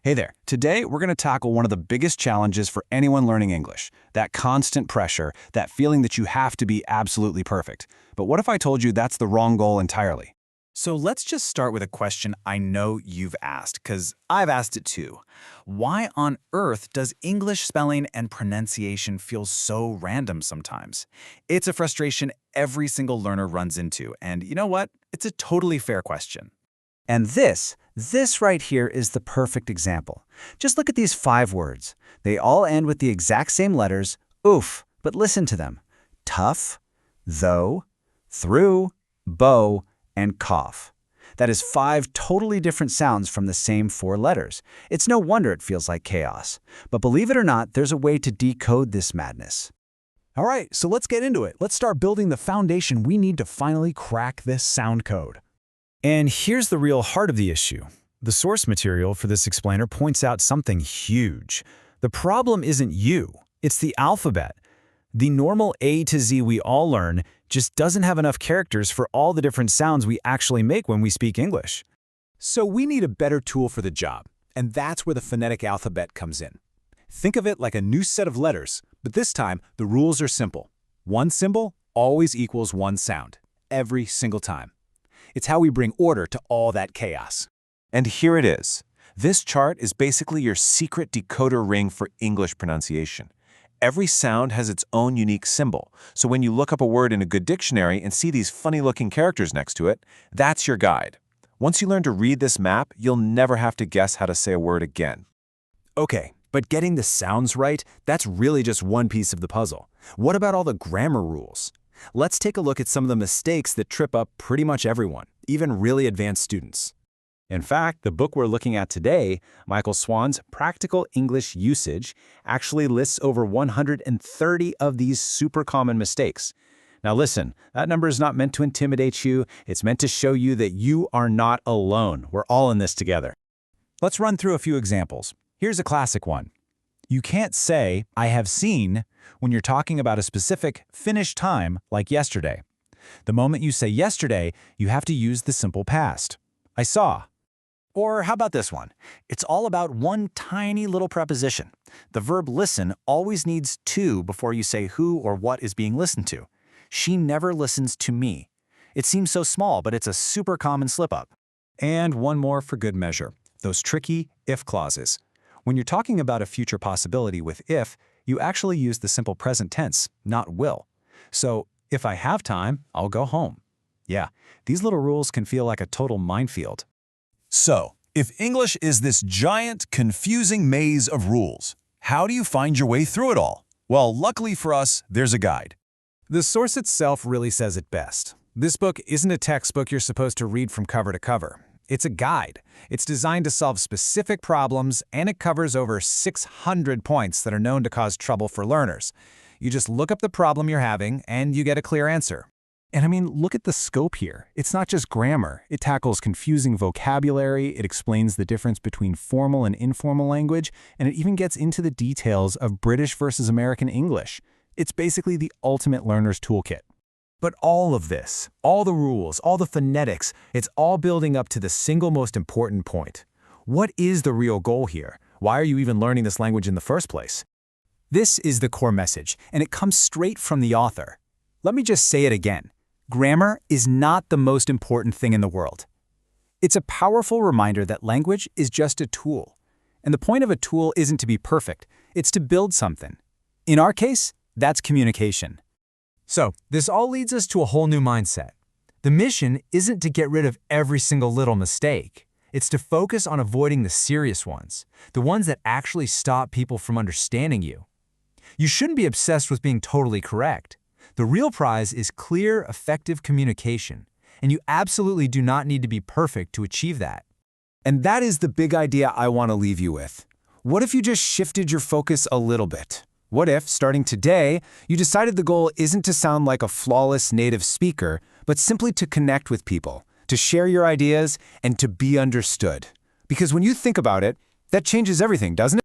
Hey there. Today, we're going to tackle one of the biggest challenges for anyone learning English, that constant pressure, that feeling that you have to be absolutely perfect. But what if I told you that's the wrong goal entirely? So let's just start with a question I know you've asked, because I've asked it too. Why on earth does English spelling and pronunciation feel so random sometimes? It's a frustration every single learner runs into, and you know what? It's a totally fair question. And this right here is the perfect example. Just look at these 5 words. They all end with the exact same letters, oof, but listen to them. Tough, though, through, bow, and cough. That is 5 totally different sounds from the same 4 letters. It's no wonder it feels like chaos. But believe it or not, there's a way to decode this madness. All right, so let's get into it. Let's start building the foundation we need to finally crack this sound code. And here's the real heart of the issue. The source material for this explainer points out something huge. The problem isn't you, it's the alphabet. The normal A to Z we all learn just doesn't have enough characters for all the different sounds we actually make when we speak English. So we need a better tool for the job, and that's where the phonetic alphabet comes in. Think of it like a new set of letters, but this time the rules are simple. One symbol always equals one sound, every single time. It's how we bring order to all that chaos. And here it is. This chart is basically your secret decoder ring for English pronunciation. Every sound has its own unique symbol, so when you look up a word in a good dictionary and see these funny-looking characters next to it, that's your guide. Once you learn to read this map, you'll never have to guess how to say a word again. Okay, but getting the sounds right, that's really just one piece of the puzzle. What about all the grammar rules? Let's take a look at some of the mistakes that trip up pretty much everyone, even really advanced students. In fact, the book we're looking at today, Mihael Swan's Practical English Usage, actually lists over 130 of these super common mistakes. Now listen, that number is not meant to intimidate you, it's meant to show you that you are not alone. We're all in this together. Let's run through a few examples. Here's a classic one. You can't say, I have seen, when you're talking about a specific finished time like yesterday. The moment you say yesterday, you have to use the simple past. I saw. Or how about this one? It's all about one tiny little preposition. The verb listen always needs to before you say who or what is being listened to. She never listens to me. It seems so small, but it's a super common slip-up. And one more for good measure, those tricky if clauses. When you're talking about a future possibility with if, you actually use the simple present tense, not will. So, if I have time, I'll go home. Yeah, these little rules can feel like a total minefield. So, if English is this giant, confusing maze of rules, how do you find your way through it all? Well, luckily for us, there's a guide. The source itself really says it best. This book isn't a textbook you're supposed to read from cover to cover. It's a guide. It's designed to solve specific problems, and it covers over 600 points that are known to cause trouble for learners. You just look up the problem you're having, and you get a clear answer. And I mean, look at the scope here. It's not just grammar. It tackles confusing vocabulary, it explains the difference between formal and informal language, and it even gets into the details of British versus American English. It's basically the ultimate learner's toolkit. But all of this, all the rules, all the phonetics, it's all building up to the single most important point. What is the real goal here? Why are you even learning this language in the first place? This is the core message, and it comes straight from the author. Let me just say it again. Grammar is not the most important thing in the world. It's a powerful reminder that language is just a tool. And the point of a tool isn't to be perfect, it's to build something. In our case, that's communication. So, this all leads us to a whole new mindset. The mission isn't to get rid of every single little mistake. It's to focus on avoiding the serious ones, the ones that actually stop people from understanding you. You shouldn't be obsessed with being totally correct. The real prize is clear, effective communication, and you absolutely do not need to be perfect to achieve that. And that is the big idea I want to leave you with. What if you just shifted your focus a little bit? What if, starting today, you decided the goal isn't to sound like a flawless native speaker, but simply to connect with people, to share your ideas, and to be understood? Because when you think about it, that changes everything, doesn't it?